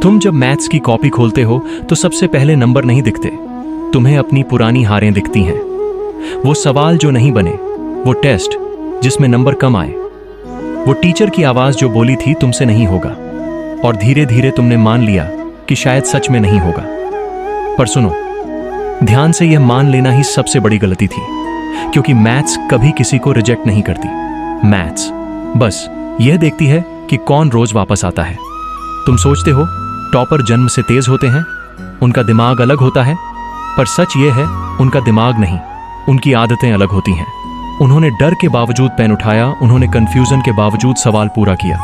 तुम जब मैथ्स की कॉपी खोलते हो तो सबसे पहले नंबर नहीं दिखते, तुम्हें अपनी पुरानी हारें दिखती हैं। वो सवाल जो नहीं बने, वो टेस्ट जिसमें नंबर कम आए, वो टीचर की आवाज जो बोली थी तुमसे नहीं होगा, और धीरे धीरे तुमने मान लिया कि शायद सच में नहीं होगा। पर सुनो, ध्यान से यह मान लेना ही सबसे बड़ी गलती थी, क्योंकि मैथ्स कभी किसी को रिजेक्ट नहीं करती। मैथ्स बस यह देखती है कि कौन रोज वापस आता है। तुम सोचते हो टॉपर जन्म से तेज होते हैं, उनका दिमाग अलग होता है, पर सच यह है उनका दिमाग नहीं, उनकी आदतें अलग होती हैं। उन्होंने डर के बावजूद पेन उठाया, उन्होंने कंफ्यूजन के बावजूद सवाल पूरा किया,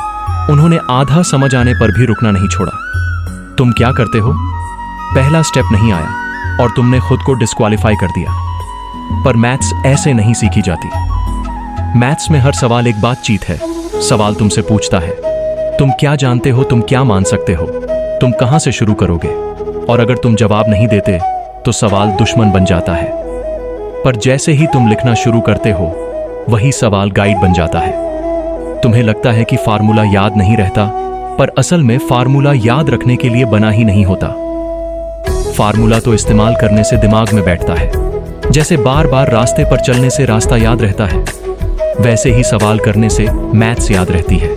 उन्होंने आधा समझ आने पर भी रुकना नहीं छोड़ा। तुम क्या करते हो? पहला स्टेप नहीं आया और तुमने खुद को डिस्क्वालीफाई कर दिया। पर मैथ्स ऐसे नहीं सीखी जाती। मैथ्स में हर सवाल एक बातचीत है। सवाल तुमसे पूछता है, तुम क्या जानते हो, तुम क्या मान सकते हो, तुम कहां से शुरू करोगे? और अगर तुम जवाब नहीं देते तो सवाल दुश्मन बन जाता है। पर जैसे ही तुम लिखना शुरू करते हो, वही सवाल गाइड बन जाता है। तुम्हें लगता है कि फार्मूला याद नहीं रहता, पर असल में फार्मूला याद रखने के लिए बना ही नहीं होता। फार्मूला तो इस्तेमाल करने से दिमाग में बैठता है। जैसे बार बार रास्ते पर चलने से रास्ता याद रहता है, वैसे ही सवाल करने से मैथ्स याद रहती है।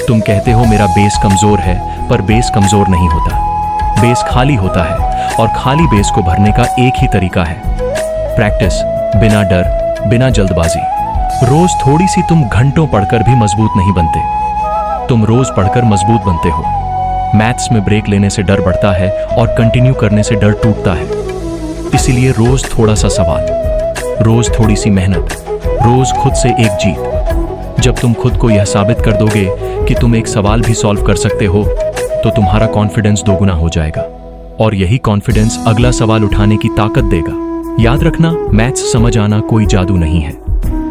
तुम कहते हो मेरा बेस कमजोर है, पर बेस कमजोर नहीं होता, बेस खाली होता है, और खाली बेस को भरने का एक ही तरीका है, प्रैक्टिस, बिना डर, बिना जल्दबाजी। रोज थोड़ी सी। तुम घंटों पढ़कर भी मजबूत नहीं बनते, तुम रोज पढ़कर मजबूत बनते हो। मैथ्स में ब्रेक लेने से डर बढ़ता है और कंटिन्यू करने से डर टूटता है। इसीलिए रोज थोड़ा सा सवाल, रोज थोड़ी सी मेहनत, रोज खुद से एक जीत। जब तुम खुद को यह साबित कर दोगे कि तुम एक सवाल भी सॉल्व कर सकते हो, तो तुम्हारा कॉन्फिडेंस दोगुना हो जाएगा, और यही कॉन्फिडेंस अगला सवाल उठाने की ताकत देगा। याद रखना, मैथ्स समझ आना कोई जादू नहीं है,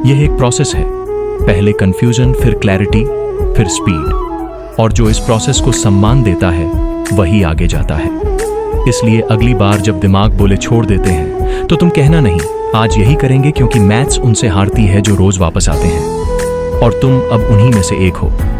यह एक प्रोसेस है। पहले कंफ्यूजन, फिर क्लैरिटी, फिर स्पीड, और जो इस प्रोसेस को सम्मान देता है वही आगे जाता है। इसलिए अगली बार जब दिमाग बोले छोड़ देते हैं, तो तुम कहना नहीं, आज यही करेंगे, क्योंकि मैथ्स उनसे हारती है जो रोज वापस आते हैं, और तुम अब उन्हीं में से एक हो।